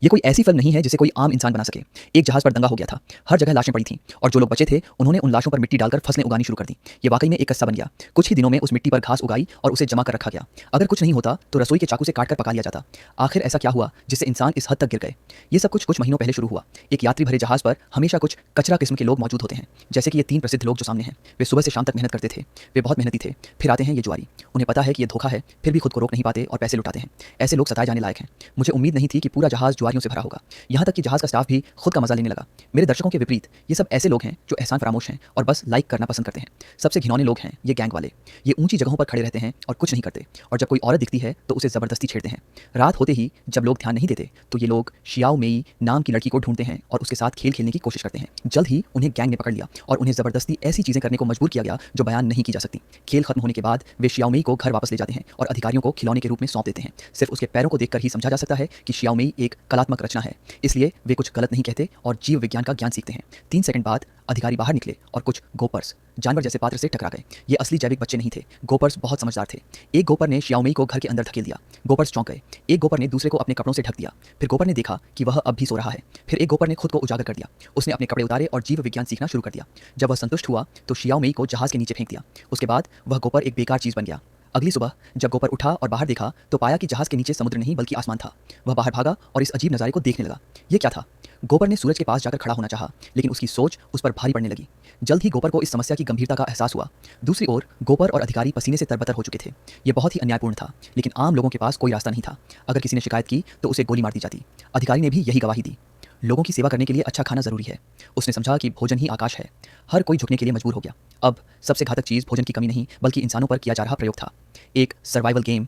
ये कोई ऐसी फिल्म नहीं है जिसे कोई आम इंसान बना सके। एक जहाज पर दंगा हो गया था। हर जगह लाशें पड़ी थीं और जो लोग बचे थे उन्होंने उन लाशों पर मिट्टी डालकर फसलें उगानी शुरू कर दी। ये वाकई में एक किस्सा बन गया। कुछ ही दिनों में उस मिट्टी पर घास उगाई और उसे जमा कर रखा गया। अगर कुछ नहीं होता तो रसोई के चाकू से काटकर पका लिया जाता। आखिर ऐसा क्या हुआ जिससे इंसान इस हद तक गिर गए? ये सब कुछ महीनों पहले शुरू हुआ। एक यात्री भरे जहाज पर हमेशा कुछ कचरा किस्म के लोग मौजूद होते हैं, जैसे कि ये 3 प्रसिद्ध लोग जो सामने हैं। वे सुबह से शाम तक मेहनत करते थे। वे बहुत मेहनती थे। फिर आते हैं ये जुआरी। उन्हें पता है कि ये धोखा है, फिर भी खुद को रोक नहीं पाते और पैसे लुटाते हैं। ऐसे लोग सताए जाने लायक हैं। मुझे उम्मीद नहीं थी कि पूरा जहाज जुआरियों से भरा होगा। यहाँ तक कि जहाज का स्टाफ भी खुद का मजा लेने लगा। मेरे दर्शकों के विपरीत ये सब ऐसे लोग हैं जो एहसान फरामोश हैं और बस लाइक करना पसंद करते हैं। सबसे घिनौने लोग हैं ये गैंग वाले। ये ऊंची जगहों पर खड़े रहते हैं और कुछ नहीं करते, और जब कोई औरत दिखती है तो उसे जबरदस्ती छेड़ते हैं। रात होते ही जब लोग ध्यान नहीं देते तो ये लोग शियाओ मेई नाम की लड़की को ढूंढते हैं और उसके साथ खेल खेलने की कोशिश करते हैं। जल्द ही उन्हें गैंग ने पकड़ लिया और उन्हें जबरदस्ती ऐसी चीजें करने को मजबूर किया गया जो बयान नहीं की जा सकती। खेल खत्म होने के बाद वे शियाओ मेई को घर वापस ले जाते हैं और अधिकारियों को खिलौने के रूप में सौंप देते हैं। सिर्फ उसके पैरों को देखकर ही समझा जा सकता है कि शियाओ मेई एक कलात्मक रचना है, इसलिए वे कुछ गलत नहीं कहते और जीव विज्ञान का ज्ञान सीखते हैं। 3 सेकंड बाद अधिकारी बाहर निकले और कुछ गोपर्स जानवर जैसे पात्र से टकरा गए। ये असली जैविक बच्चे नहीं थे। गोपर्स बहुत समझदार थे। एक गोपर ने शियाओ मेई को घर के अंदर धकेल दिया। गोपर्स चौंक गए। एक गोपर ने दूसरे को अपने कपड़ों से ढक दिया। फिर गोपर ने देखा कि वह अब भी सो रहा है। फिर एक गोपर ने खुद को उजागर कर दिया। उसने अपने कपड़े उतारे और जीव विज्ञान सीखना शुरू कर दिया। जब वह संतुष्ट हुआ तो शियाओ मेई को जहाज के नीचे फेंक दिया। उसके बाद वह गोपर एक बेकार चीज बन गया। अगली सुबह जब गोपर उठा और बाहर देखा तो पाया कि जहाज के नीचे समुद्र नहीं बल्कि आसमान था। वह बाहर भागा और इस अजीब नज़ारे को देखने लगा। ये क्या था? गोपर ने सूरज के पास जाकर खड़ा होना चाहा, लेकिन उसकी सोच उस पर भारी पड़ने लगी। जल्द ही गोपर को इस समस्या की गंभीरता का एहसास हुआ। दूसरी ओर गोपर और अधिकारी पसीने से तरबतर हो चुके थे। ये बहुत ही अन्यायपूर्ण था, लेकिन आम लोगों के पास कोई रास्ता नहीं था। अगर किसी ने शिकायत की तो उसे गोली मार दी जाती। अधिकारी ने भी यही गवाही दी। लोगों की सेवा करने के लिए अच्छा खाना जरूरी है। उसने समझा कि भोजन ही आकाश है। हर कोई झुकने के लिए मजबूर हो गया। अब सबसे घातक चीज भोजन की कमी नहीं बल्कि इंसानों पर किया जा रहा प्रयोग था। एक सर्वाइवल गेम